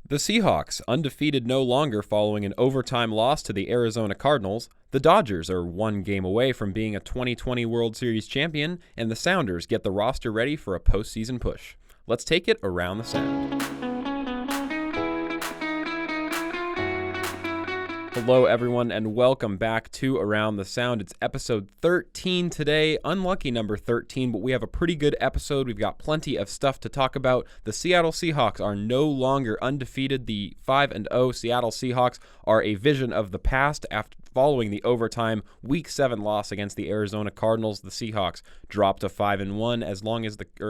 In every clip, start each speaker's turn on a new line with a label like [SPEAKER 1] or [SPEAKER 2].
[SPEAKER 1] The Seahawks, undefeated no longer following an overtime loss to the Arizona Cardinals. The Dodgers are one game away from being a 2020 World Series champion, and the Sounders get the roster ready for a postseason push. Let's take it around the sound. Hello, everyone, and welcome back to Around the Sound. It's episode 13 today. Unlucky number 13, but we have a pretty good episode. We've got plenty of stuff to talk about. The Seattle Seahawks are no longer undefeated. The 5-0 Seattle Seahawks are a vision of the past. After following the overtime Week 7 loss against the Arizona Cardinals, the Seahawks dropped to 5-1,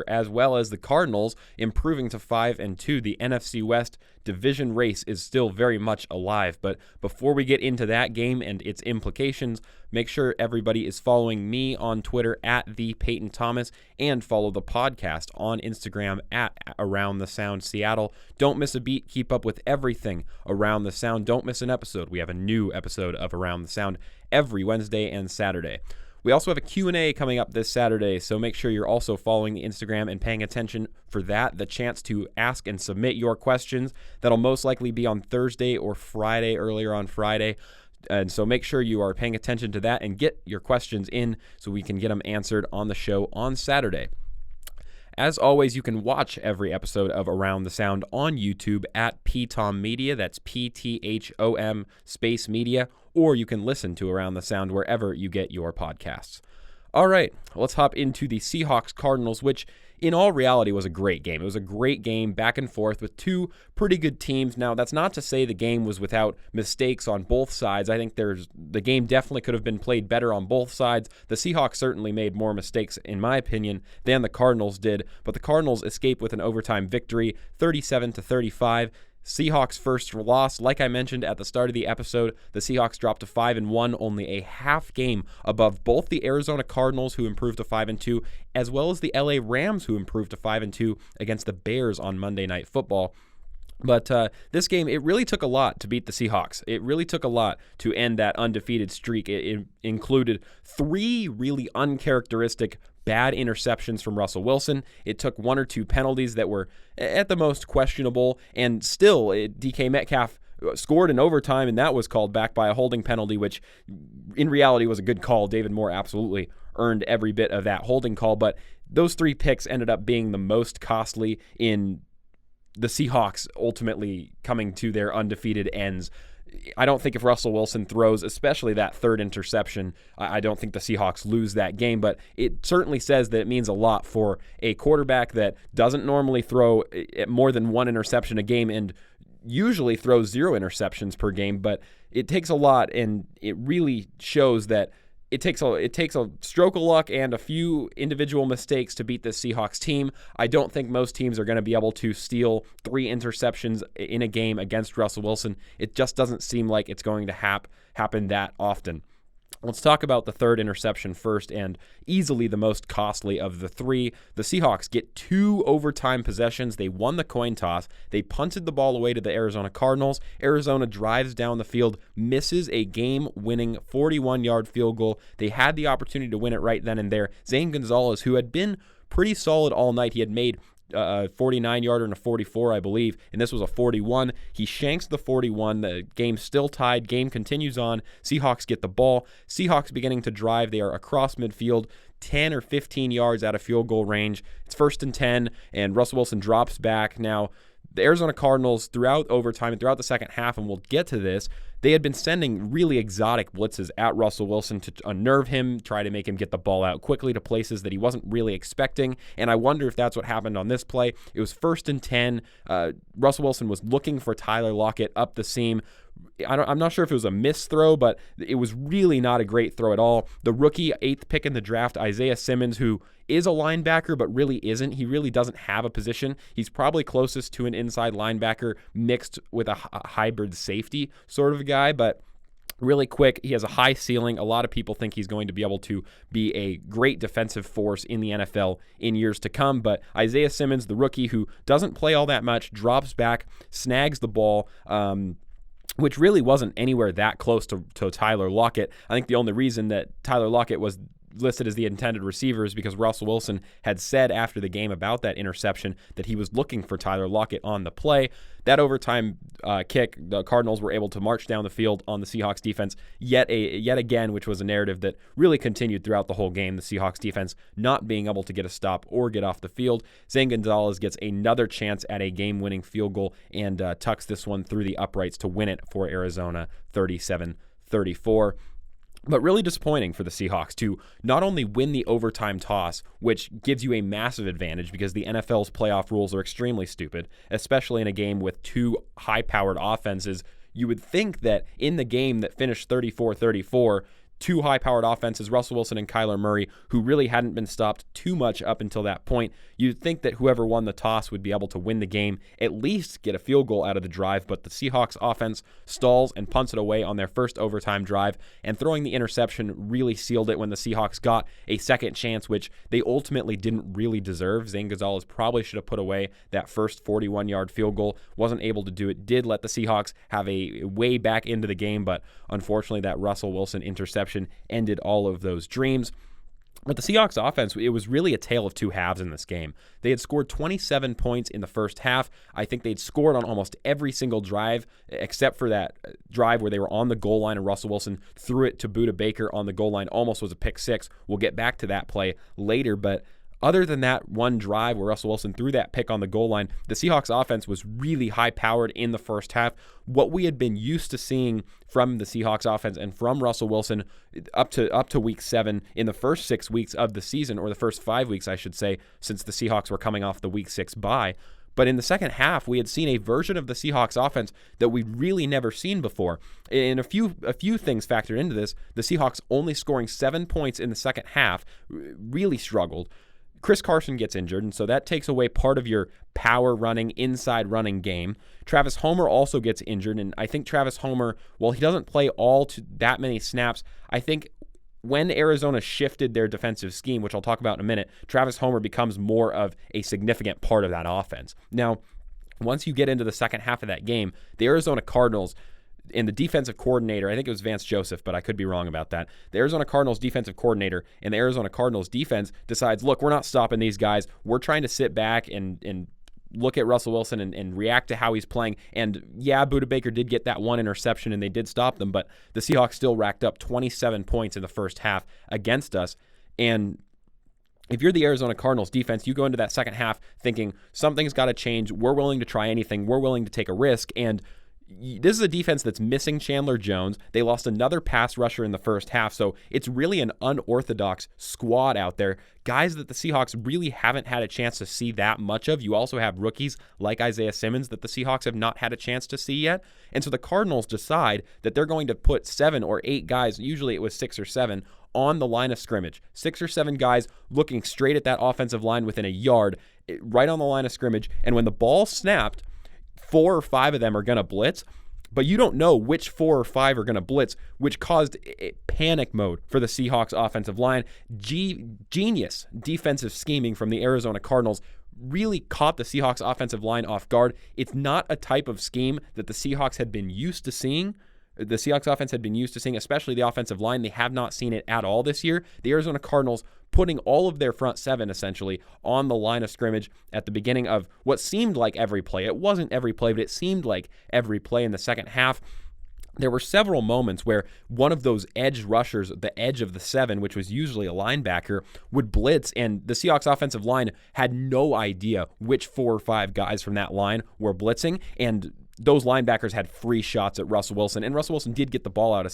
[SPEAKER 1] as well as the Cardinals improving to 5-2. The NFC West division race is still very much alive. But before we get into that game and its implications, make sure everybody is following me on Twitter at the Peyton Thomas and follow the podcast on Instagram at Around the Sound Seattle. Don't miss a beat. Keep up with everything Around the Sound. Don't miss an episode. We have a new episode of Around the Sound every Wednesday and Saturday. We also have a Q&A coming up this Saturday, so make sure you're also following the Instagram and paying attention for that, the chance to ask and submit your questions. That'll most likely be on Thursday or Friday, earlier on Friday. And so make sure you are paying attention to that and get your questions in so we can get them answered on the show on Saturday. As always, you can watch every episode of Around the Sound on YouTube at PTOM Media. That's PTHOM space media. Or you can listen to Around the Sound wherever you get your podcasts. All right, let's hop into the Seahawks-Cardinals, which in all reality was a great game. It was a great game back and forth with two pretty good teams. Now, that's not to say the game was without mistakes on both sides. I think the game definitely could have been played better on both sides. The Seahawks certainly made more mistakes, in my opinion, than the Cardinals did, but the Cardinals escaped with an overtime victory, 37-35. Seahawks' first loss, like I mentioned at the start of the episode, the Seahawks dropped to 5-1, only a half game above both the Arizona Cardinals, who improved to 5-2, as well as the LA Rams, who improved to 5-2 against the Bears on Monday Night Football. But this game, it really took a lot to beat the Seahawks. It really took a lot to end that undefeated streak. It included three really uncharacteristic bad interceptions from Russell Wilson. It took one or two penalties that were at the most questionable, and still DK Metcalf scored in overtime, and that was called back by a holding penalty, which in reality was a good call. David Moore absolutely earned every bit of that holding call, but those three picks ended up being the most costly in the Seahawks ultimately coming to their undefeated ends. I don't think if Russell Wilson throws, especially that third interception, I don't think the Seahawks lose that game, but it certainly says that it means a lot for a quarterback that doesn't normally throw more than one interception a game and usually throws 0 interceptions per game, but it takes a lot, and it really shows that it takes a stroke of luck and a few individual mistakes to beat this Seahawks team. I don't think most teams are going to be able to steal 3 interceptions in a game against Russell Wilson. It just doesn't seem like it's going to happen that often. Let's talk about the third interception first, and easily the most costly of the three. The Seahawks get 2 overtime possessions. They won the coin toss. They punted the ball away to the Arizona Cardinals. Arizona drives down the field, misses a game-winning 41-yard field goal. They had the opportunity to win it right then and there. Zane Gonzalez, who had been pretty solid all night, he had made a 49-yarder and a 44, I believe, and this was a 41. He shanks the 41. The game's still tied. Game continues on. Seahawks get the ball. Seahawks beginning to drive. They are across midfield, 10 or 15 yards out of field goal range. It's 1st and 10, and Russell Wilson drops back. Now, the Arizona Cardinals, throughout overtime and throughout the second half, and we'll get to this, they had been sending really exotic blitzes at Russell Wilson to unnerve him, try to make him get the ball out quickly to places that he wasn't really expecting, and I wonder if that's what happened on this play. It was 1st and 10. Russell Wilson was looking for Tyler Lockett up the seam. I'm not sure if it was a missed throw, but it was really not a great throw at all. The rookie 8th pick in the draft, Isaiah Simmons, who is a linebacker but really isn't. He really doesn't have a position. He's probably closest to an inside linebacker mixed with a hybrid safety sort of guy, but really quick. He has a high ceiling. A lot of people think he's going to be able to be a great defensive force in the NFL in years to come. But Isaiah Simmons, the rookie who doesn't play all that much, drops back, snags the ball, which really wasn't anywhere that close to Tyler Lockett. I think the only reason that Tyler Lockett was listed as the intended receivers because Russell Wilson had said after the game about that interception that he was looking for Tyler Lockett on the play. That overtime kick, the Cardinals were able to march down the field on the Seahawks defense yet again, which was a narrative that really continued throughout the whole game. The Seahawks defense not being able to get a stop or get off the field. Zane Gonzalez gets another chance at a game-winning field goal and tucks this one through the uprights to win it for Arizona 37-34. But really disappointing for the Seahawks to not only win the overtime toss, which gives you a massive advantage because the NFL's playoff rules are extremely stupid, especially in a game with two high-powered offenses. You would think that in the game that finished 34-34, two high-powered offenses, Russell Wilson and Kyler Murray, who really hadn't been stopped too much up until that point, you'd think that whoever won the toss would be able to win the game, at least get a field goal out of the drive, but the Seahawks offense stalls and punts it away on their first overtime drive, and throwing the interception really sealed it when the Seahawks got a second chance, which they ultimately didn't really deserve. Zane Gonzalez probably should have put away that first 41-yard field goal, wasn't able to do it, did let the Seahawks have a way back into the game, but unfortunately that Russell Wilson interception ended all of those dreams. But the Seahawks offense, it was really a tale of two halves in this game. They had scored 27 points in the first half. I think they'd scored on almost every single drive except for that drive where they were on the goal line and Russell Wilson threw it to Budda Baker on the goal line. Almost was a pick six. We'll get back to that play later, but other than that one drive where Russell Wilson threw that pick on the goal line, the Seahawks offense was really high-powered in the first half. What we had been used to seeing from the Seahawks offense and from Russell Wilson up to week 7 in the first 6 weeks of the season, or the first 5 weeks, I should say, since the Seahawks were coming off the week 6 bye. But in the second half, we had seen a version of the Seahawks offense that we'd really never seen before. And a few things factored into this. The Seahawks only scoring 7 points in the second half really struggled. Chris Carson gets injured, and so that takes away part of your power running, inside running game. Travis Homer also gets injured, and I think Travis Homer, while he doesn't play that many snaps, I think when Arizona shifted their defensive scheme, which I'll talk about in a minute, Travis Homer becomes more of a significant part of that offense. Now, once you get into the second half of that game, the Arizona Cardinals and the defensive coordinator, I think it was Vance Joseph, but I could be wrong about that. The Arizona Cardinals defensive coordinator and the Arizona Cardinals defense decides, look, we're not stopping these guys. We're trying to sit back and look at Russell Wilson and react to how he's playing. And yeah, Budda Baker did get that one interception and they did stop them, but the Seahawks still racked up 27 points in the first half against us. And if you're the Arizona Cardinals defense, you go into that second half thinking something's got to change. We're willing to try anything. We're willing to take a risk. And this is a defense that's missing Chandler Jones. They lost another pass rusher in the first half, so it's really an unorthodox squad out there. Guys that the Seahawks really haven't had a chance to see that much of. You also have rookies like Isaiah Simmons that the Seahawks have not had a chance to see yet. And so the Cardinals decide that they're going to put 7 or 8 guys, usually it was 6 or 7, on the line of scrimmage. 6 or 7 guys looking straight at that offensive line within a yard, right on the line of scrimmage. And when the ball snapped, 4 or 5 of them are going to blitz, but you don't know which 4 or 5 are going to blitz, which caused panic mode for the Seahawks offensive line. Genius defensive scheming from the Arizona Cardinals really caught the Seahawks offensive line off guard. It's not a type of scheme that the Seahawks had been used to seeing. The Seahawks offense had been used to seeing, especially the offensive line. They have not seen it at all this year. The Arizona Cardinals putting all of their front 7 essentially on the line of scrimmage at the beginning of what seemed like every play. It wasn't every play, but it seemed like every play in the second half. There were several moments where one of those edge rushers, the edge of the 7, which was usually a linebacker, would blitz, and the Seahawks offensive line had no idea which 4 or 5 guys from that line were blitzing, and those linebackers had free shots at Russell Wilson, and Russell Wilson did get the ball out a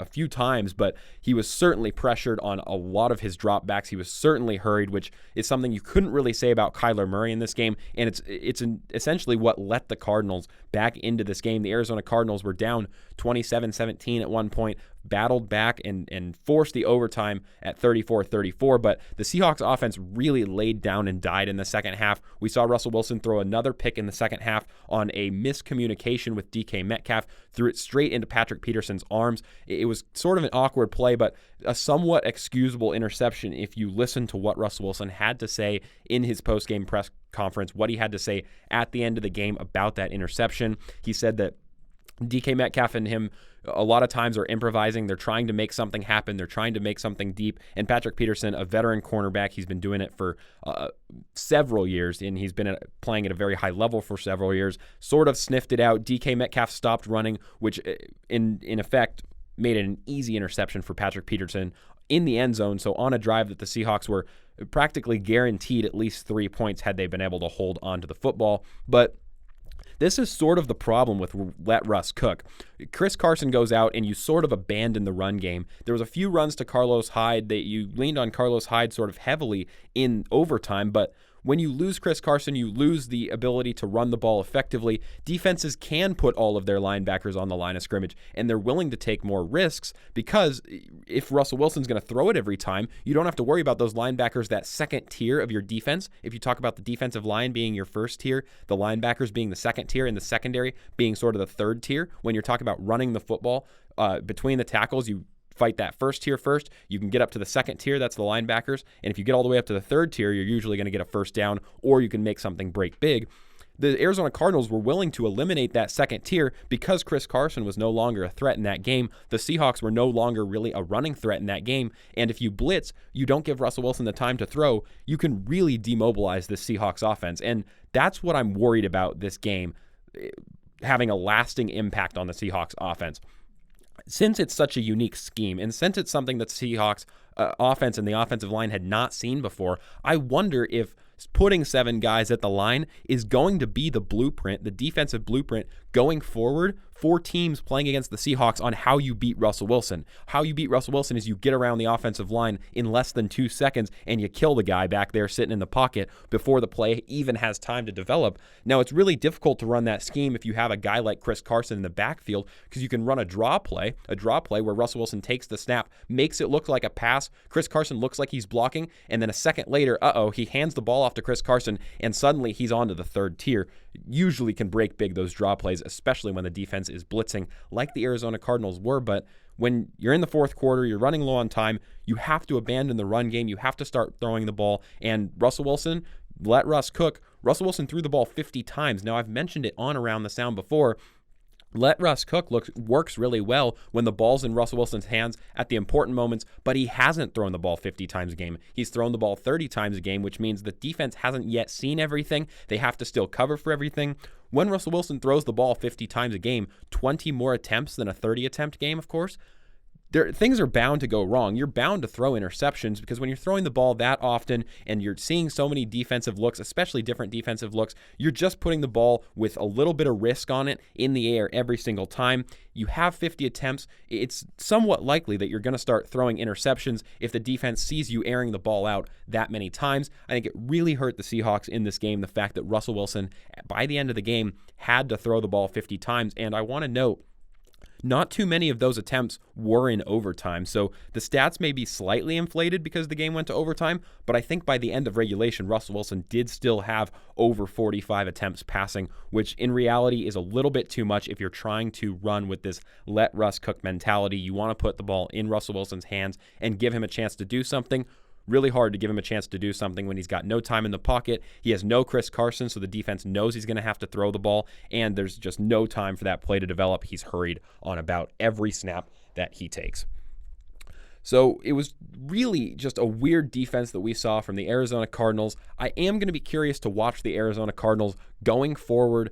[SPEAKER 1] few times, but he was certainly pressured on a lot of his dropbacks. He was certainly hurried, which is something you couldn't really say about Kyler Murray in this game, and it's essentially what let the Cardinals back into this game. The Arizona Cardinals were down 27-17 at one point, battled back and forced the overtime at 34-34, but the Seahawks offense really laid down and died in the second half. We saw Russell Wilson throw another pick in the second half on a miscommunication with DK Metcalf, threw it straight into Patrick Peterson's arms. It was sort of an awkward play, but a somewhat excusable interception if you listen to what Russell Wilson had to say in his post-game press conference, what he had to say at the end of the game about that interception. He said that DK Metcalf and him a lot of times are improvising. They're trying to make something happen. They're trying to make something deep. And Patrick Peterson, a veteran cornerback, he's been doing it for several years, and he's been playing at a very high level for several years, sort of sniffed it out. DK Metcalf stopped running, which in effect made it an easy interception for Patrick Peterson in the end zone. So on a drive that the Seahawks were practically guaranteed at least 3 points had they been able to hold on to the football. But this is sort of the problem with let Russ cook. Chris Carson goes out and you sort of abandon the run game. There was a few runs to Carlos Hyde that you leaned on Carlos Hyde sort of heavily in overtime, but when you lose Chris Carson, you lose the ability to run the ball effectively. Defenses can put all of their linebackers on the line of scrimmage, and they're willing to take more risks because if Russell Wilson's going to throw it every time, you don't have to worry about those linebackers, that second tier of your defense. If you talk about the defensive line being your first tier, the linebackers being the second tier, and the secondary being sort of the third tier, when you're talking about running the football between the tackles, you fight that first tier first. You can get up to the second tier, that's the linebackers. And if you get all the way up to the third tier, you're usually going to get a first down, or you can make something break big. The Arizona Cardinals were willing to eliminate that second tier because Chris Carson was no longer a threat in that game. The Seahawks were no longer really a running threat in that game. And if you blitz, you don't give Russell Wilson the time to throw, you can really demobilize the Seahawks offense. And that's what I'm worried about this game having a lasting impact on the Seahawks offense. Since it's such a unique scheme, and since it's something that the Seahawks offense and the offensive line had not seen before, I wonder if putting 7 guys at the line is going to be the blueprint, the defensive blueprint going forward for teams playing against the Seahawks on how you beat Russell Wilson. How you beat Russell Wilson is you get around the offensive line in less than 2 seconds and you kill the guy back there sitting in the pocket before the play even has time to develop. Now, it's really difficult to run that scheme if you have a guy like Chris Carson in the backfield because you can run a draw play where Russell Wilson takes the snap, makes it look like a pass. Chris Carson looks like he's blocking, and then a second later, he hands the ball off to Chris Carson, and suddenly he's on to the third tier. Usually can break big, those draw plays, especially when the defense is blitzing like the Arizona Cardinals were. But when you're in the fourth quarter, you're running low on time, you have to abandon the run game. You have to start throwing the ball. And Russell Wilson, let Russ cook. Russell Wilson threw the ball 50 times. Now, I've mentioned it on Around the Sound before. Let Russ cook works really well when the ball's in Russell Wilson's hands at the important moments, but he hasn't thrown the ball 50 times a game. He's thrown the ball 30 times a game, which means the defense hasn't yet seen everything. They have to still cover for everything. When Russell Wilson throws the ball 50 times a game, 20 more attempts than a 30-attempt game, of course, things are bound to go wrong. You're bound to throw interceptions because when you're throwing the ball that often and you're seeing so many defensive looks, especially different defensive looks, you're just putting the ball with a little bit of risk on it in the air every single time. You have 50 attempts. It's somewhat likely that you're going to start throwing interceptions if the defense sees you airing the ball out that many times. I think it really hurt the Seahawks in this game, the fact that Russell Wilson, by the end of the game, had to throw the ball 50 times. And I want to note, not too many of those attempts were in overtime, so the stats may be slightly inflated because the game went to overtime, but I think by the end of regulation, Russell Wilson did still have over 45 attempts passing, which in reality is a little bit too much if you're trying to run with this let Russ cook mentality. You want to put the ball in Russell Wilson's hands and give him a chance to do something. Really hard to give him a chance to do something when he's got no time in the pocket. He has no Chris Carson, so the defense knows he's going to have to throw the ball, and there's just no time for that play to develop. He's hurried on about every snap that he takes. So it was really just a weird defense that we saw from the Arizona Cardinals. I am going to be curious to watch the Arizona Cardinals going forward,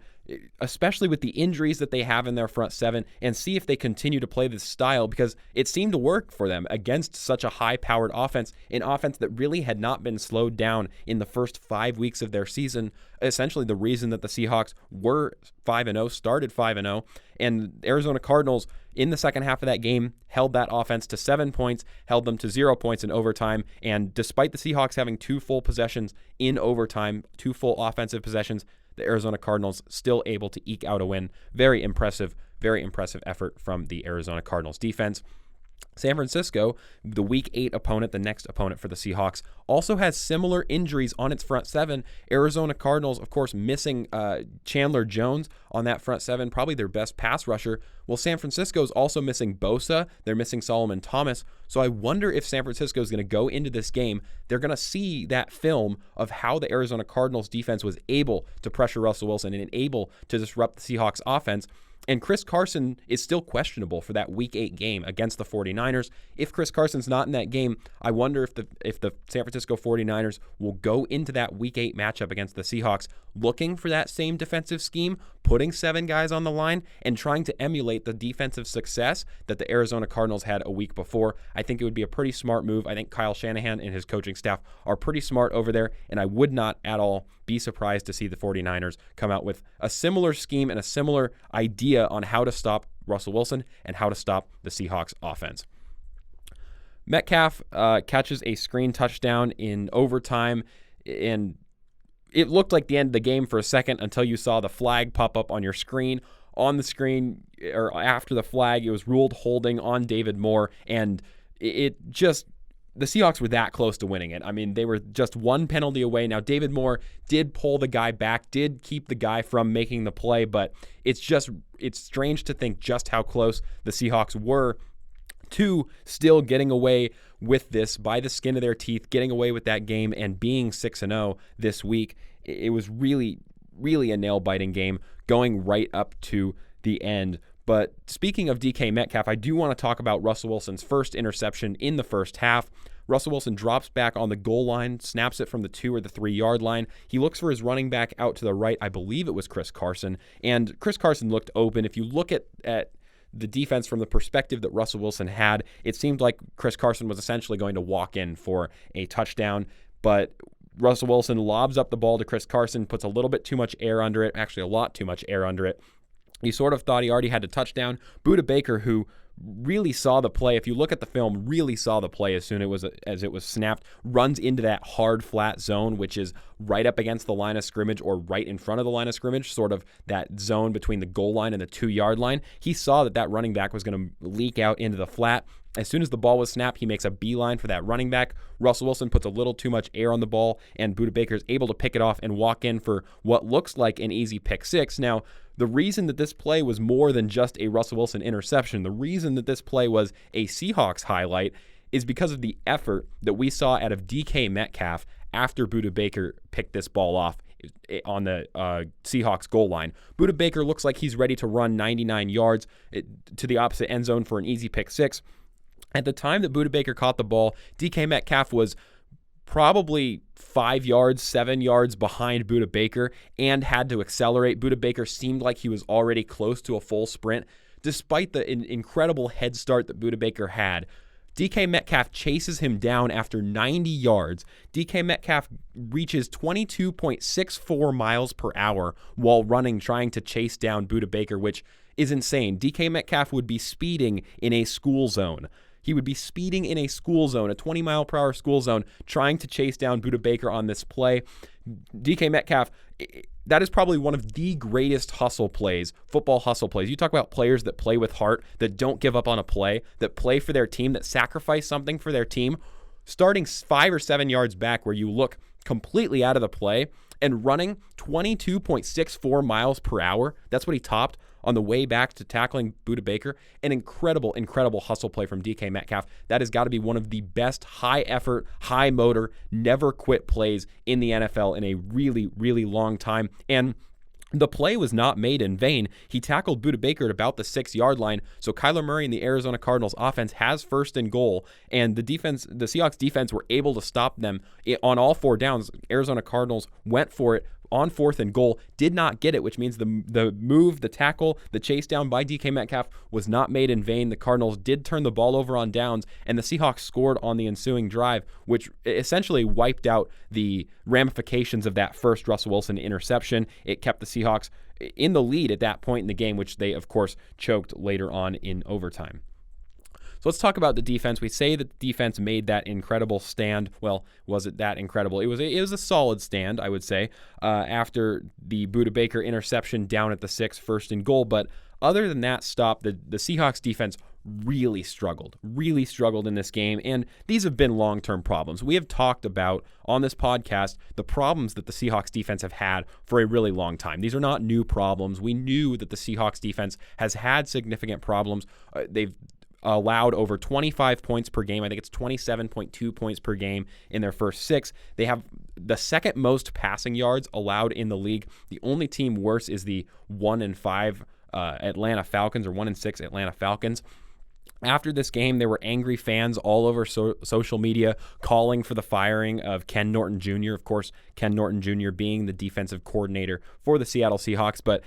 [SPEAKER 1] especially with the injuries that they have in their front seven, and see if they continue to play this style because it seemed to work for them against such a high-powered offense, an offense that really had not been slowed down in the first 5 weeks of their season. Essentially the reason that the Seahawks were 5-0, started 5-0, and Arizona Cardinals in the second half of that game held that offense to 7 points, held them to 0 points in overtime, and despite the Seahawks having 2 full possessions in overtime, 2 full offensive possessions, the Arizona Cardinals still able to eke out a win. Very impressive effort from the Arizona Cardinals defense. San Francisco, the Week 8 opponent, the next opponent for the Seahawks, also has similar injuries on its front seven. Arizona Cardinals, of course, missing Chandler Jones on that front seven, probably their best pass rusher. Well, San Francisco is also missing Bosa. They're missing Solomon Thomas. So I wonder if San Francisco is going to go into this game. They're going to see that film of how the Arizona Cardinals defense was able to pressure Russell Wilson and able to disrupt the Seahawks offense. And Chris Carson is still questionable for that Week 8 game against the 49ers. If Chris Carson's not in that game, I wonder if the San Francisco 49ers will go into that Week 8 matchup against the Seahawks looking for that same defensive scheme, putting 7 guys on the line, and trying to emulate the defensive success that the Arizona Cardinals had a week before. I think it would be a pretty smart move. I think Kyle Shanahan and his coaching staff are pretty smart over there, and I would not at all be surprised to see the 49ers come out with a similar scheme and a similar idea on how to stop Russell Wilson and how to stop the Seahawks offense. Metcalf catches a screen touchdown in overtime, and it looked like the end of the game for a second until you saw the flag pop up on your screen. On the screen, or after the flag, it was ruled holding on David Moore, and the Seahawks were that close to winning it. I mean, they were just one penalty away. Now, David Moore did pull the guy back, did keep the guy from making the play, but it's strange to think just how close the Seahawks were to still getting away with this by the skin of their teeth, getting away with that game and being 6-0 this week. It was really, really a nail-biting game going right up to the end. But speaking of DK Metcalf, I do want to talk about Russell Wilson's first interception in the first half. Russell Wilson drops back on the goal line, snaps it from the 2 or the 3 yard line. He looks for his running back out to the right. I believe it was Chris Carson. And Chris Carson looked open. If you look at the defense from the perspective that Russell Wilson had, it seemed like Chris Carson was essentially going to walk in for a touchdown. But Russell Wilson lobs up the ball to Chris Carson, puts a little bit too much air under it, actually a lot too much air under it. You sort of thought he already had a touchdown. Budda Baker, who really saw the play, if you look at the film, really saw the play as soon as it was snapped, runs into that hard flat zone, which is right up against the line of scrimmage or right in front of the line of scrimmage, sort of that zone between the goal line and the 2 yard line. He saw that running back was going to leak out into the flat. As soon as the ball was snapped, he makes a beeline for that running back. Russell Wilson puts a little too much air on the ball, and Budda Baker is able to pick it off and walk in for what looks like an easy pick 6. Now, the reason that this play was more than just a Russell Wilson interception, the reason that this play was a Seahawks highlight is because of the effort that we saw out of DK Metcalf after Budda Baker picked this ball off on the Seahawks goal line. Budda Baker looks like he's ready to run 99 yards to the opposite end zone for an easy pick 6. At the time that Budda Baker caught the ball, DK Metcalf was probably 5 yards, 7 yards behind Budda Baker and had to accelerate. Budda Baker seemed like he was already close to a full sprint. Despite the incredible head start that Budda Baker had, DK Metcalf chases him down after 90 yards. DK Metcalf reaches 22.64 miles per hour while running, trying to chase down Budda Baker, which is insane. DK Metcalf would be speeding in a school zone. He would be speeding in a school zone, a 20-mile-per-hour school zone, trying to chase down Budda Baker on this play. DK Metcalf, that is probably one of the greatest hustle plays, football hustle plays. You talk about players that play with heart, that don't give up on a play, that play for their team, that sacrifice something for their team. Starting 5 or 7 yards back where you look completely out of the play and running 22.64 miles per hour. That's what he topped on the way back to tackling Budda Baker. An incredible, incredible hustle play from DK Metcalf. That has got to be one of the best high-effort, high-motor, never-quit plays in the NFL in a really, really long time. And the play was not made in vain. He tackled Budda Baker at about the 6 yard line, so Kyler Murray and the Arizona Cardinals offense has first and goal, and the Seahawks defense were able to stop them on all 4 downs. Arizona Cardinals went for it on 4th and goal, did not get it, which means the move, the tackle, the chase down by DK Metcalf was not made in vain. The Cardinals did turn the ball over on downs, and the Seahawks scored on the ensuing drive, which essentially wiped out the ramifications of that first Russell Wilson interception. It kept the Seahawks in the lead at that point in the game, which they, of course, choked later on in overtime. So let's talk about the defense. We say that the defense made that incredible stand. Well, was it that incredible? It was a solid stand, I would say, after the Budda Baker interception down at the 6, first and goal. But other than that stop, the Seahawks defense really struggled in this game. And these have been long-term problems. We have talked about on this podcast the problems that the Seahawks defense have had for a really long time. These are not new problems. We knew that the Seahawks defense has had significant problems. They've allowed over 25 points per game. I think it's 27.2 points per game in their first 6. They have the second most passing yards allowed in the league. The only team worse is the 1-5 Atlanta Falcons, or 1-6 Atlanta Falcons. After this game, there were angry fans all over social media calling for the firing of Ken Norton Jr. Of course, Ken Norton Jr. being the defensive coordinator for the Seattle Seahawks. But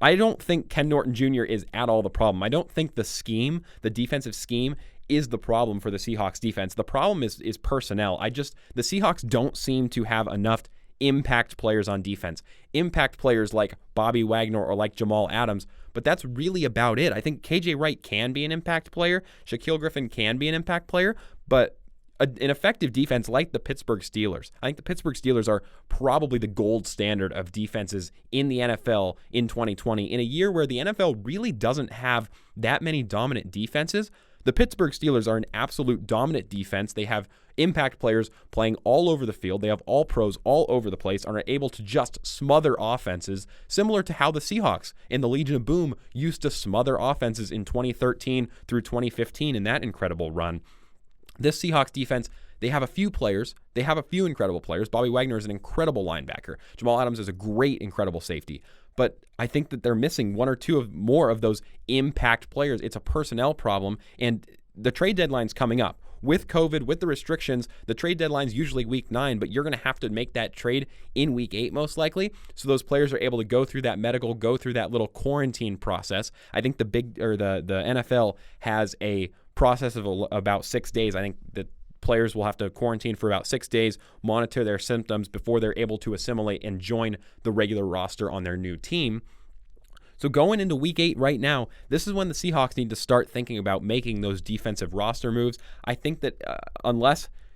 [SPEAKER 1] I don't think Ken Norton Jr. is at all the problem. I don't think the scheme, the defensive scheme, is the problem for the Seahawks defense. The problem is personnel. The Seahawks don't seem to have enough impact players on defense. Impact players like Bobby Wagner or like Jamal Adams, but that's really about it. I think KJ Wright can be an impact player. Shaquille Griffin can be an impact player, but an effective defense like the Pittsburgh Steelers. I think the Pittsburgh Steelers are probably the gold standard of defenses in the NFL in 2020. In a year where the NFL really doesn't have that many dominant defenses, the Pittsburgh Steelers are an absolute dominant defense. They have impact players playing all over the field. They have all pros all over the place and are able to just smother offenses, similar to how the Seahawks in the Legion of Boom used to smother offenses in 2013 through 2015 in that incredible run. This Seahawks defense, they have a few players. They have a few incredible players. Bobby Wagner is an incredible linebacker. Jamal Adams is a great, incredible safety. But I think that they're missing one or two more of those impact players. It's a personnel problem, and the trade deadline's coming up. With COVID, with the restrictions, the trade deadline's usually week 9, but you're going to have to make that trade in week 8 most likely, so those players are able to go through that medical, go through that little quarantine process. I think the NFL has a process of about 6 days. I think that players will have to quarantine for about 6 days, monitor their symptoms before they're able to assimilate and join the regular roster on their new team. So going into week 8 right now, this is when the Seahawks need to start thinking about making those defensive roster moves. I think that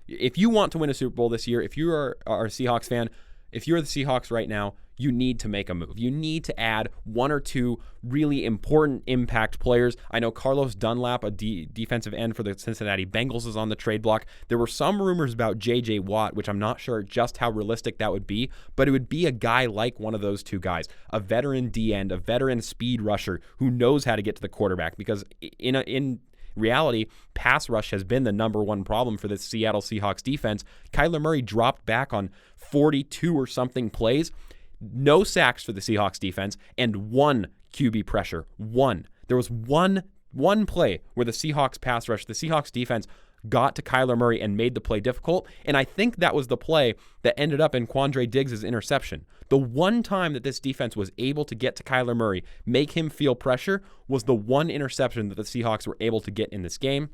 [SPEAKER 1] if you want to win a Super Bowl this year, if you are a Seahawks fan, if you're the Seahawks right now, you need to make a move. You need to add one or two really important impact players. I know Carlos Dunlap, a defensive end for the Cincinnati Bengals, is on the trade block. There were some rumors about J.J. Watt, which I'm not sure just how realistic that would be, but it would be a guy like one of those two guys, a veteran D-end, a veteran speed rusher who knows how to get to the quarterback, because in reality, pass rush has been the number one problem for the Seattle Seahawks defense. Kyler Murray dropped back on 42 or something plays. No sacks for the Seahawks defense, and one QB pressure. One. There was one play where the Seahawks pass rush, the Seahawks defense got to Kyler Murray and made the play difficult, and I think that was the play that ended up in Quandre Diggs' interception. The one time that this defense was able to get to Kyler Murray, make him feel pressure, was the one interception that the Seahawks were able to get in this game.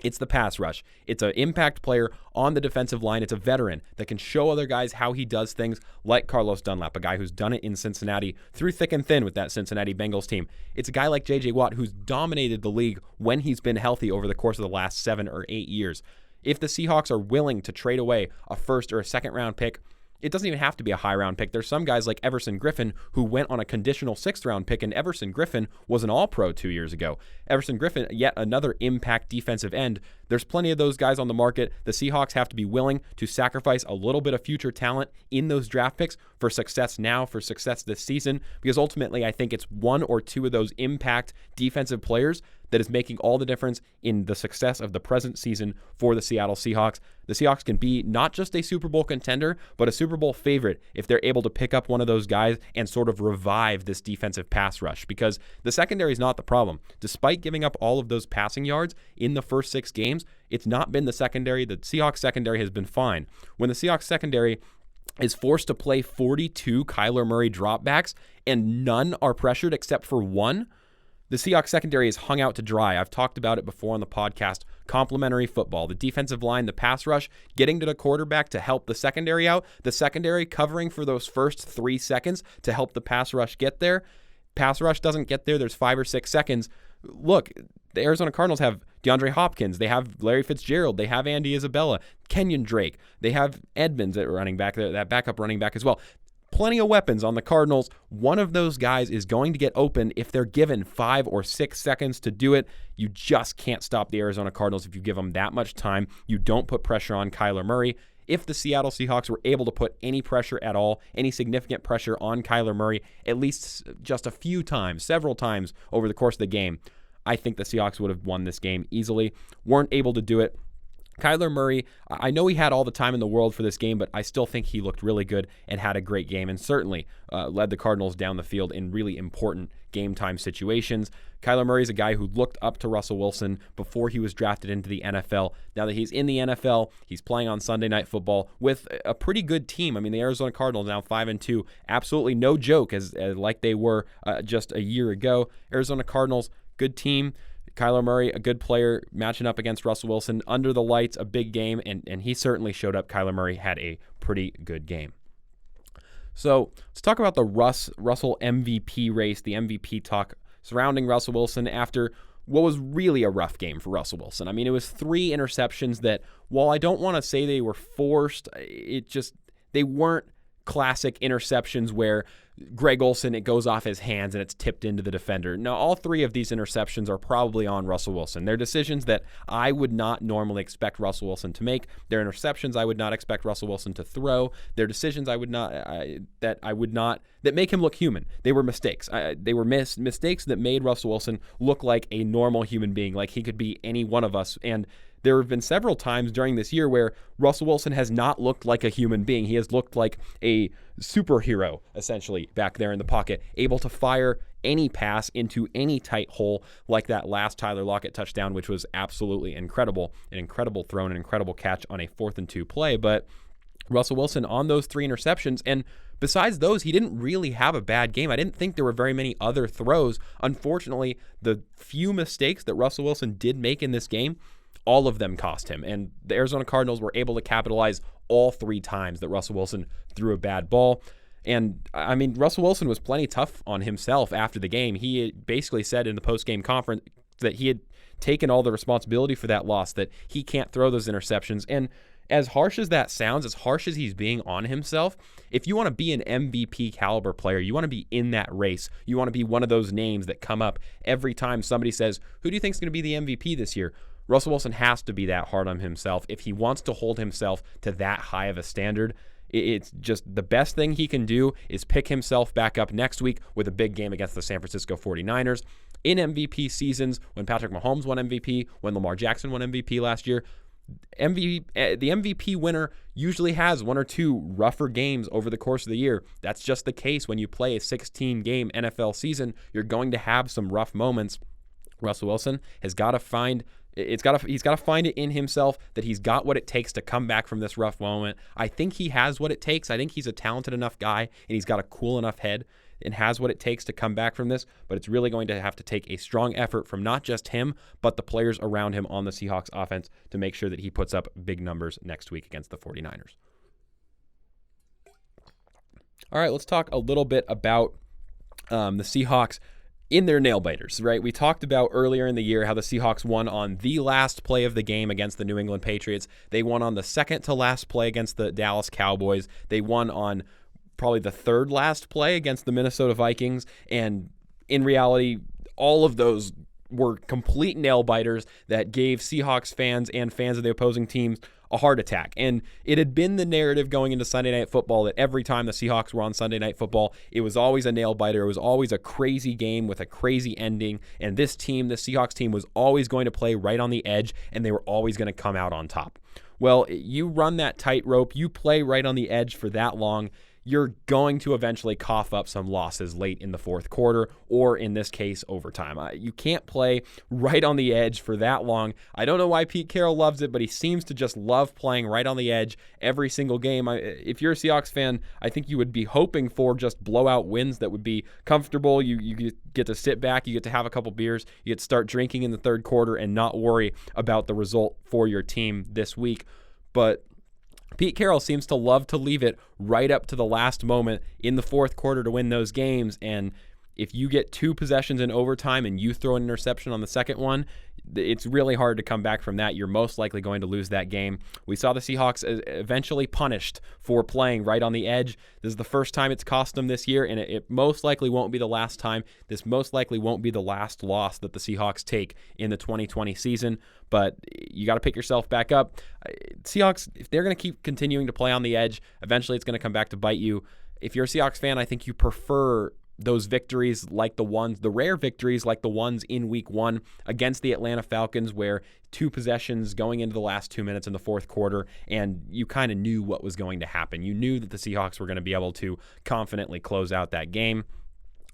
[SPEAKER 1] It's the pass rush. It's an impact player on the defensive line. It's a veteran that can show other guys how he does things, like Carlos Dunlap, a guy who's done it in Cincinnati through thick and thin with that Cincinnati Bengals team. It's a guy like J.J. Watt who's dominated the league when he's been healthy over the course of the last 7 or 8 years. If the Seahawks are willing to trade away a first or a second round pick, it doesn't even have to be a high round pick. There's some guys like Everson Griffin who went on a conditional 6th round pick, and Everson Griffin was an all-pro 2 years ago. Everson Griffin, yet another impact defensive end. There's plenty of those guys on the market. The Seahawks have to be willing to sacrifice a little bit of future talent in those draft picks for success now, for success this season, because ultimately I think it's one or two of those impact defensive players that is making all the difference in the success of the present season for the Seattle Seahawks. The Seahawks can be not just a Super Bowl contender, but a Super Bowl favorite if they're able to pick up one of those guys and sort of revive this defensive pass rush, because the secondary is not the problem. Despite giving up all of those passing yards in the first 6 games, it's not been the secondary. The Seahawks secondary has been fine. When the Seahawks secondary is forced to play 42 Kyler Murray dropbacks and none are pressured except for one, the Seahawks secondary is hung out to dry. I've talked about it before on the podcast. Complementary football. The defensive line, the pass rush, getting to the quarterback to help the secondary out. The secondary covering for those first 3 seconds to help the pass rush get there. Pass rush doesn't get there. There's 5 or 6 seconds. Look, the Arizona Cardinals have DeAndre Hopkins. They have Larry Fitzgerald. They have Andy Isabella, Kenyon Drake. They have Edmonds at running back, that backup running back as well. Plenty of weapons on the Cardinals. One of those guys is going to get open if they're given 5 or 6 seconds to do it. You just can't stop the Arizona Cardinals if you give them that much time. You don't put pressure on Kyler Murray. If the Seattle Seahawks were able to put any pressure at all, any significant pressure on Kyler Murray, at least just a few times, several times over the course of the game, I think the Seahawks would have won this game easily. Weren't able to do it. Kyler Murray, I know he had all the time in the world for this game, but I still think he looked really good and had a great game, and certainly led the Cardinals down the field in really important game time situations. Kyler Murray is a guy who looked up to Russell Wilson before he was drafted into the NFL. Now that he's in the NFL, he's playing on Sunday Night Football with a pretty good team. I mean, the Arizona Cardinals now 5-2, absolutely no joke as like they were just a year ago. Arizona Cardinals, good team. Kyler Murray, a good player, matching up against Russell Wilson under the lights, a big game, and he certainly showed up. Kyler Murray had a pretty good game. So let's talk about the Russell MVP race, the MVP talk surrounding Russell Wilson after what was really a rough game for Russell Wilson. I mean, it was 3 interceptions that, while I don't want to say they were forced, they weren't classic interceptions where Greg Olsen, it goes off his hands and it's tipped into the defender. No, all 3 of these interceptions are probably on Russell Wilson. They're decisions that I would not normally expect Russell Wilson to make. They're interceptions I would not expect Russell Wilson to throw. They're decisions that make him look human. They were mistakes. They were mistakes that made Russell Wilson look like a normal human being, like he could be any one of us. And there have been several times during this year where Russell Wilson has not looked like a human being. He has looked like a superhero, essentially, back there in the pocket, able to fire any pass into any tight hole, like that last Tyler Lockett touchdown, which was absolutely incredible. An incredible throw and an incredible catch on a 4th-and-2 play. But Russell Wilson on those 3 interceptions, and besides those, he didn't really have a bad game. I didn't think there were very many other throws. Unfortunately, the few mistakes that Russell Wilson did make in this game, all of them cost him. And the Arizona Cardinals were able to capitalize all 3 times that Russell Wilson threw a bad ball. And, I mean, Russell Wilson was plenty tough on himself after the game. He basically said in the post-game conference that he had taken all the responsibility for that loss, that he can't throw those interceptions. And as harsh as that sounds, as harsh as he's being on himself, if you want to be an MVP caliber player, you want to be in that race, you want to be one of those names that come up every time somebody says, who do you think is going to be the MVP this year? Russell Wilson has to be that hard on himself if he wants to hold himself to that high of a standard. It's just the best thing he can do is pick himself back up next week with a big game against the San Francisco 49ers. In MVP seasons, when Patrick Mahomes won MVP, when Lamar Jackson won MVP last year, the MVP winner usually has 1 or 2 rougher games over the course of the year. That's just the case when you play a 16-game NFL season. You're going to have some rough moments. Russell Wilson has got to find he's got to find it in himself that he's got what it takes to come back from this rough moment. I think he has what it takes. I think he's a talented enough guy, and he's got a cool enough head and has what it takes to come back from this, but it's really going to have to take a strong effort from not just him, but the players around him on the Seahawks offense to make sure that he puts up big numbers next week against the 49ers. All right, let's talk a little bit about the Seahawks in their nail biters, right? We talked about earlier in the year how the Seahawks won on the last play of the game against the New England Patriots. They won on the second to last play against the Dallas Cowboys. They won on probably the 3rd last play against the Minnesota Vikings. And in reality, all of those were complete nail biters that gave Seahawks fans and fans of the opposing teams a heart attack. And it had been the narrative going into Sunday Night Football that every time the Seahawks were on Sunday Night Football, it was always a nail biter. It was always a crazy game with a crazy ending. And this team, the Seahawks team, was always going to play right on the edge, and they were always going to come out on top. Well, you run that tightrope, you play right on the edge for that long, you're going to eventually cough up some losses late in the 4th quarter, or in this case, overtime. You can't play right on the edge for that long. I don't know why Pete Carroll loves it, but he seems to just love playing right on the edge every single game. If you're a Seahawks fan, I think you would be hoping for just blowout wins that would be comfortable. You get to sit back, you get to have a couple beers, you get to start drinking in the 3rd quarter and not worry about the result for your team this week. But Pete Carroll seems to love to leave it right up to the last moment in the 4th quarter to win those games. And if you get 2 possessions in overtime and you throw an interception on the second one, it's really hard to come back from that. You're most likely going to lose that game. We saw the Seahawks eventually punished for playing right on the edge. This is the first time it's cost them this year, and it most likely won't be the last time. This most likely won't be the last loss that the Seahawks take in the 2020 season, but you got to pick yourself back up. Seahawks, if they're going to keep continuing to play on the edge, eventually it's going to come back to bite you. If you're a Seahawks fan, I think you prefer those victories like the rare victories like the ones in week 1 against the Atlanta Falcons, where 2 possessions going into the last 2 minutes in the fourth quarter, and you kind of knew what was going to happen. You knew that the Seahawks were going to be able to confidently close out that game.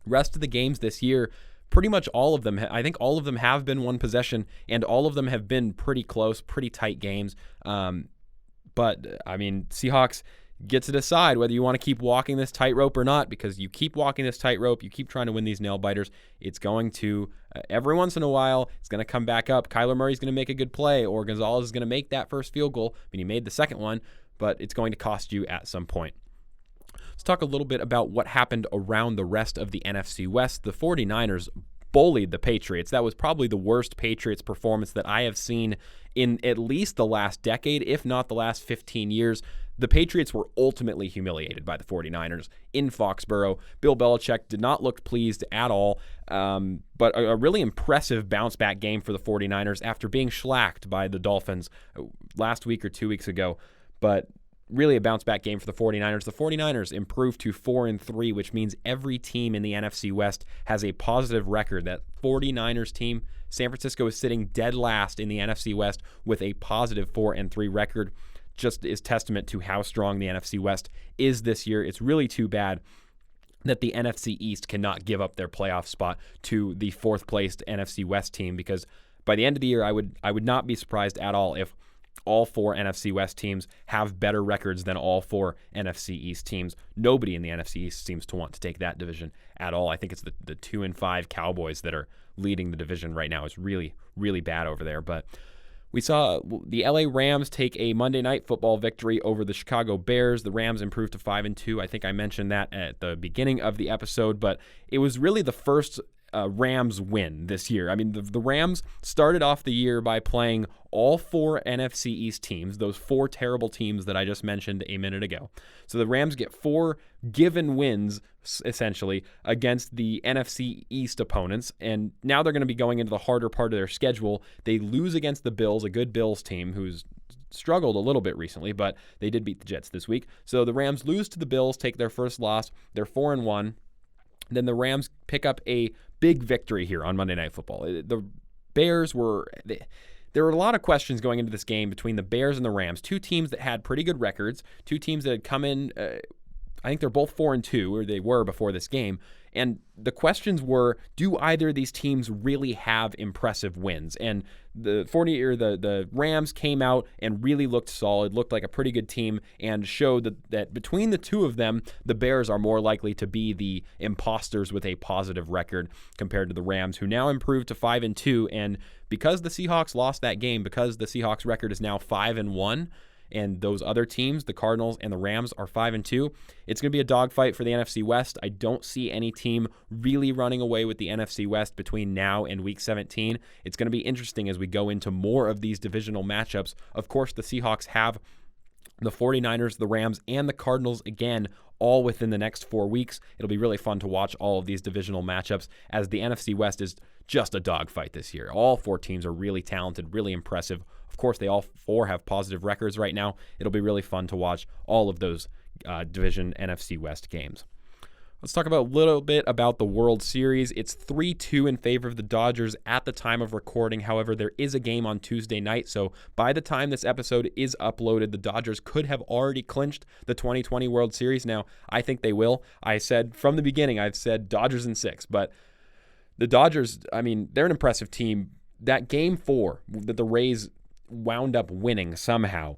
[SPEAKER 1] Rest of the games this year, pretty much all of them, I think all of them have been 1 possession, and all of them have been pretty close, pretty tight games. But, I mean, Seahawks get to decide whether you want to keep walking this tightrope or not, because you keep walking this tightrope, you keep trying to win these nail biters, it's going to, every once in a while, it's going to come back up. Kyler Murray's going to make a good play, or Gonzalez is going to make that first field goal. I mean, he made the second one, but it's going to cost you at some point. Let's talk a little bit about what happened around the rest of the NFC West. The 49ers bullied the Patriots. That was probably the worst Patriots performance that I have seen in at least the last decade, if not the last 15 years. The Patriots were ultimately humiliated by the 49ers in Foxborough. Bill Belichick did not look pleased at all, but a really impressive bounce-back game for the 49ers after being shellacked by the Dolphins last week or 2 weeks ago. But really a bounce-back game for the 49ers. The 49ers improved to 4-3, which means every team in the NFC West has a positive record. That 49ers team, San Francisco, is sitting dead last in the NFC West with a positive 4-3 record. Just is testament to how strong the NFC West is this year. It's really too bad that the NFC East cannot give up their playoff spot to the 4th placed NFC West team, because by the end of the year, I would not be surprised at all if all 4 NFC West teams have better records than all 4 NFC East teams. Nobody in the NFC East seems to want to take that division at all. I think it's the 2-5 Cowboys that are leading the division right now. It's really, really bad over there. But we saw the LA Rams take a Monday Night Football victory over the Chicago Bears. The Rams improved to 5-2. I think I mentioned that at the beginning of the episode, but it was really the first Rams win this year. I mean, the Rams started off the year by playing all 4 NFC East teams, those 4 terrible teams that I just mentioned a minute ago. So the Rams get 4 given wins, essentially, against the NFC East opponents, and now they're going to be going into the harder part of their schedule. They lose against the Bills, a good Bills team who's struggled a little bit recently, but they did beat the Jets this week. So the Rams lose to the Bills, take their first loss. They're 4-1. Then the Rams pick up a big victory here on Monday Night Football. The Bears there were a lot of questions going into this game between the Bears and the Rams, 2 teams that had pretty good records, 2 teams that had come in, I think they're both 4-2, or they were before this game. And the questions were, do either of these teams really have impressive wins? And the Rams came out and really looked solid, looked like a pretty good team, and showed that between the 2 of them, the Bears are more likely to be the imposters with a positive record compared to the Rams, who now improved to 5-2. And because the Seahawks lost that game, because the Seahawks record is now 5-1, and those other teams, the Cardinals and the Rams, are 5-2, it's going to be a dogfight for the NFC West. I don't see any team really running away with the NFC West between now and Week 17. It's going to be interesting as we go into more of these divisional matchups. Of course, the Seahawks have the 49ers, the Rams, and the Cardinals again, all within the next 4 weeks. It'll be really fun to watch all of these divisional matchups, as the NFC West is just a dogfight this year. All 4 teams are really talented, really impressive. Of course, they all 4 have positive records right now. It'll be really fun to watch all of those division NFC West games. Let's talk about a little bit about the World Series. It's 3-2 in favor of the Dodgers at the time of recording. However, there is a game on Tuesday night, so by the time this episode is uploaded, the Dodgers could have already clinched the 2020 World Series. Now, I think they will. I said from the beginning, I've said Dodgers in 6, but the Dodgers, I mean, they're an impressive team. That Game 4 that the Rays wound up winning somehow.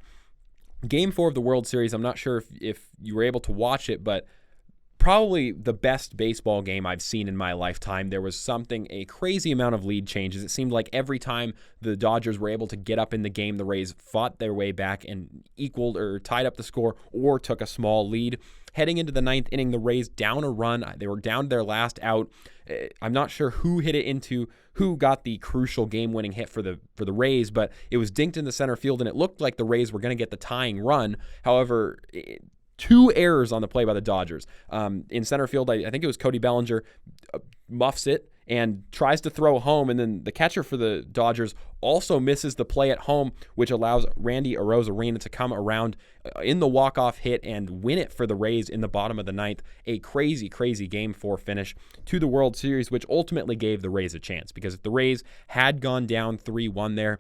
[SPEAKER 1] Game 4 of the World Series, I'm not sure if you were able to watch it, but probably the best baseball game I've seen in my lifetime. There was a crazy amount of lead changes. It seemed like every time the Dodgers were able to get up in the game, the Rays fought their way back and equaled or tied up the score or took a small lead. Heading into the 9th inning, the Rays down a run. They were down to their last out. I'm not sure who got the crucial game-winning hit for the Rays, but it was dinked in the center field, and it looked like the Rays were going to get the tying run. However, 2 errors on the play by the Dodgers. In center field, I think it was Cody Bellinger muffs it, and tries to throw home, and then the catcher for the Dodgers also misses the play at home, which allows Randy Arozarena to come around in the walk-off hit and win it for the Rays in the bottom of the ninth. A crazy, crazy Game 4 finish to the World Series, which ultimately gave the Rays a chance, because if the Rays had gone down 3-1 there,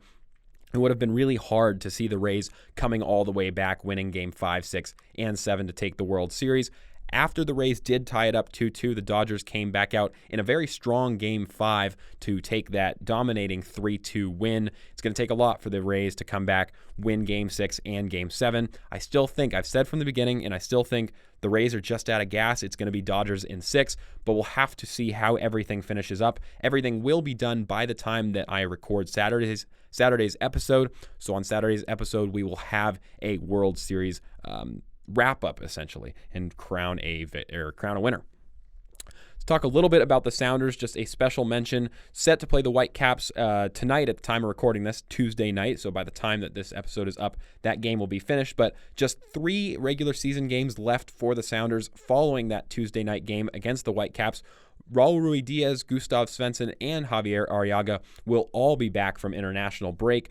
[SPEAKER 1] it would have been really hard to see the Rays coming all the way back, winning Game 5, 6, and 7 to take the World Series. After the Rays did tie it up 2-2, the Dodgers came back out in a very strong Game 5 to take that dominating 3-2 win. It's going to take a lot for the Rays to come back, win Game 6 and Game 7. I still think, I've said from the beginning, and I still think the Rays are just out of gas. It's going to be Dodgers in 6, but we'll have to see how everything finishes up. Everything will be done by the time that I record Saturday's episode. So on Saturday's episode, we will have a World Series wrap up essentially and crown a winner. Let's talk a little bit about the Sounders. Just a special mention, set to play the Whitecaps tonight at the time of recording this, Tuesday night. So by the time that this episode is up, that game will be finished. But just 3 regular season games left for the Sounders following that Tuesday night game against the Whitecaps. Raul Ruidiaz, Gustav Svensson, and Javier Arriaga will all be back from international break.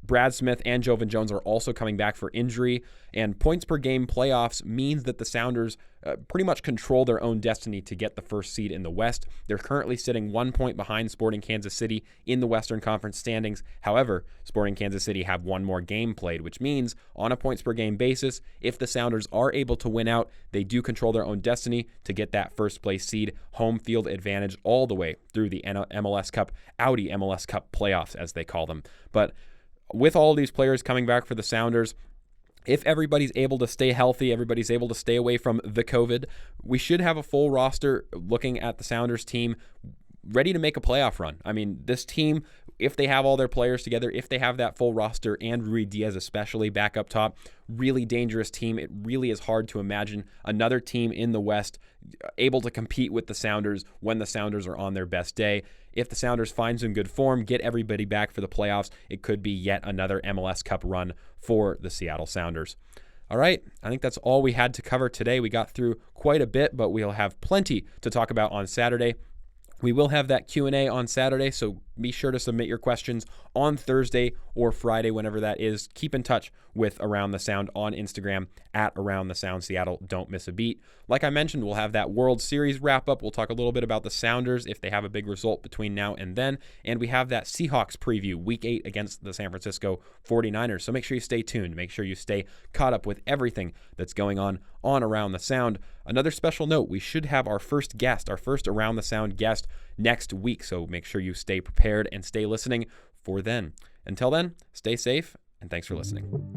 [SPEAKER 1] Brad Smith and Jovan Jones are also coming back for injury, and points per game playoffs means that the Sounders pretty much control their own destiny to get the first seed in the West. They're currently sitting 1 point behind Sporting Kansas City in the Western Conference standings. However, Sporting Kansas City have 1 more game played, which means on a points per game basis, if the Sounders are able to win out, they do control their own destiny to get that first place seed, home field advantage all the way through the MLS Cup, Audi MLS Cup playoffs, as they call them. But with all these players coming back for the Sounders, if everybody's able to stay healthy, everybody's able to stay away from the COVID, we should have a full roster looking at the Sounders team ready to make a playoff run. I mean, this team, if they have all their players together, if they have that full roster, and Ruidiaz especially back up top, really dangerous team. It really is hard to imagine another team in the West able to compete with the Sounders when the Sounders are on their best day. If the Sounders find some good form, get everybody back for the playoffs, it could be yet another MLS Cup run for the Seattle Sounders. All right, I think that's all we had to cover today. We got through quite a bit, but we'll have plenty to talk about on Saturday. We will have that Q&A on Saturday, so be sure to submit your questions on Thursday or Friday, whenever that is. Keep in touch with Around the Sound on Instagram, at Around the Sound Seattle. Don't miss a beat. Like I mentioned, we'll have that World Series wrap-up. We'll talk a little bit about the Sounders if they have a big result between now and then. And we have that Seahawks preview, Week 8 against the San Francisco 49ers. So make sure you stay tuned. Make sure you stay caught up with everything that's going on Around the Sound. Another special note, we should have our first Around the Sound guest next week. So make sure you stay prepared and stay listening for then. Until then, stay safe, and thanks for listening.